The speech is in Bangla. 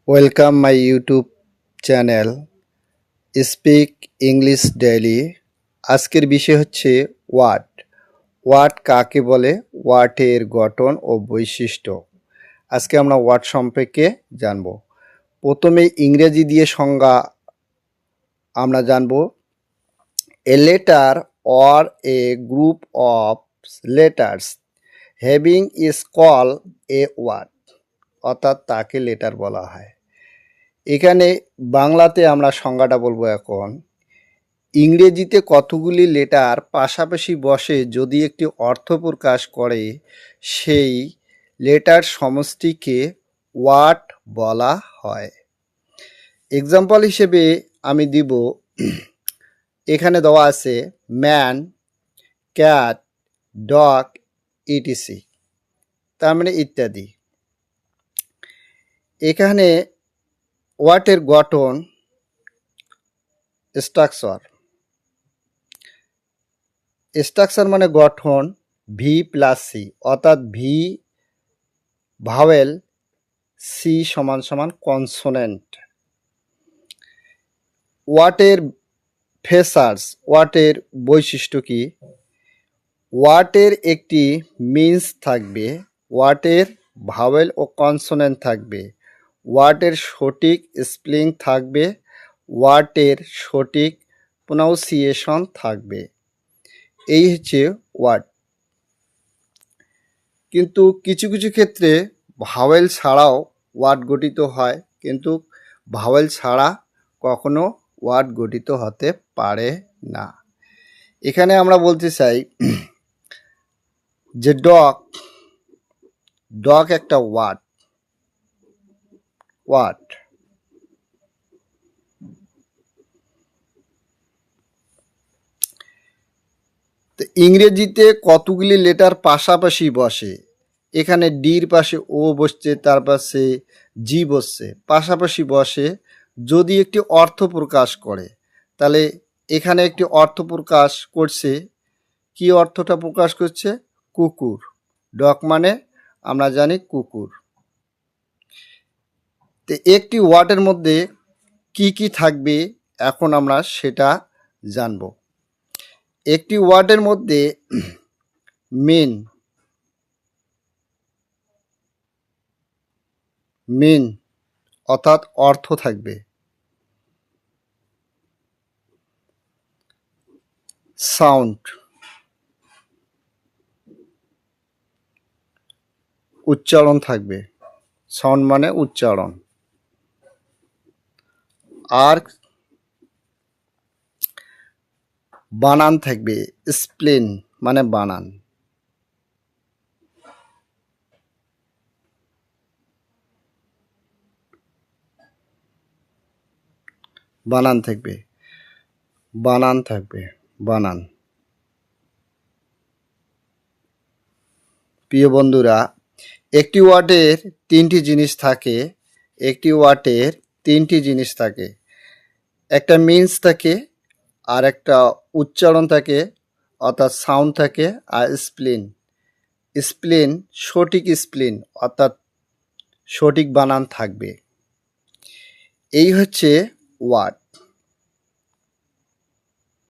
Welcome my YouTube channel speak English daily. আজকের বিষয় হচ্ছে ওয়ার্ড। ওয়ার্ড কাকে বলে, ওয়ার্ডের গঠন ও বৈশিষ্ট্য। আজকে আমরা ওয়ার্ড সম্পর্কে জানব। প্রথমে ইংরেজি দিয়ে সংজ্ঞা আমরা জানব। A letter or a group of letters having is call a word, অর্থাৎ তাকে লেটার বলা হয়। এখানে বাংলাতে আমরা সংজ্ঞাটা বলবো এখন। ইংরেজিতে কতগুলি লেটার পাশাপাশি বসে যদি একটি অর্থ প্রকাশ করে, সেই লেটার সমষ্টিকে ওয়ার্ড বলা হয়। এক্সাম্পল হিসেবে আমি দিব, এখানে দেওয়া আছে ম্যান, ক্যাট, ডগ, ইটিসি, তার মানে ইত্যাদি। এখানে ওয়ার্ডের গঠন, স্ট্রাকচার মানে গঠন, ভি প্লাস সি, অর্থাৎ ভি ভাওয়েল, সি সমান সমান কনসোনেন্ট। ওয়ার্ডের ফেসার্স, ওয়ার্ডের বৈশিষ্ট্য কি? ওয়ার্ডের একটি মিন্স থাকবে, ওয়ার্ডের ভাওয়েল ও কনসোনেন্ট থাকবে, ওয়ার্ডের সঠিক স্পেলিং থাকবে, ওয়ার্ডের সঠিক প্রনাউন্সিয়েশন থাকবে। এই হচ্ছে ওয়ার্ড। কিন্তু কিছু কিছু ক্ষেত্রে ভাওয়েল ছাড়াও ওয়ার্ড গঠিত হয়, কিন্তু ভাওয়েল ছাড়া কখনো ওয়ার্ড গঠিত হতে পারে না। এখানে আমরা বলতে চাই যে ডগ একটা ওয়ার্ড। তো ইংরেজিতে কতগুলি লেটার পাশাপাশি বসে? এখানে ডির পাশে ও বসছে, তার পাশে জি বসছে, পাশাপাশি বসে যদি একটি অর্থ প্রকাশ করে। তাহলে এখানে একটি অর্থ প্রকাশ করছে। কি অর্থটা প্রকাশ করছে? কুকুর। ডগ মানে আমরা জানি কুকুর। তো একটি ওয়ার্ডের মধ্যে কি কি থাকবে এখন আমরা সেটা জানব। একটি ওয়ার্ডের মধ্যে মিন অর্থাৎ অর্থ থাকবে, সাউন্ড উচ্চারণ থাকবে, সাউন্ড মানে উচ্চারণ, আর বানান থাকবে, স্প্লিন মানে বানান। বানান থাকবে, বানান। প্রিয় বন্ধুরা, একটি ওয়ার্ডের তিনটি জিনিস থাকে। একটা মিন্স থাকে, আর একটা উচ্চারণ থাকে অর্থাৎ সাউন্ড থাকে, আর স্প্লিন সঠিক স্প্লিন অর্থাৎ সঠিক বানান থাকবে। এই হচ্ছে ওয়ার্ড।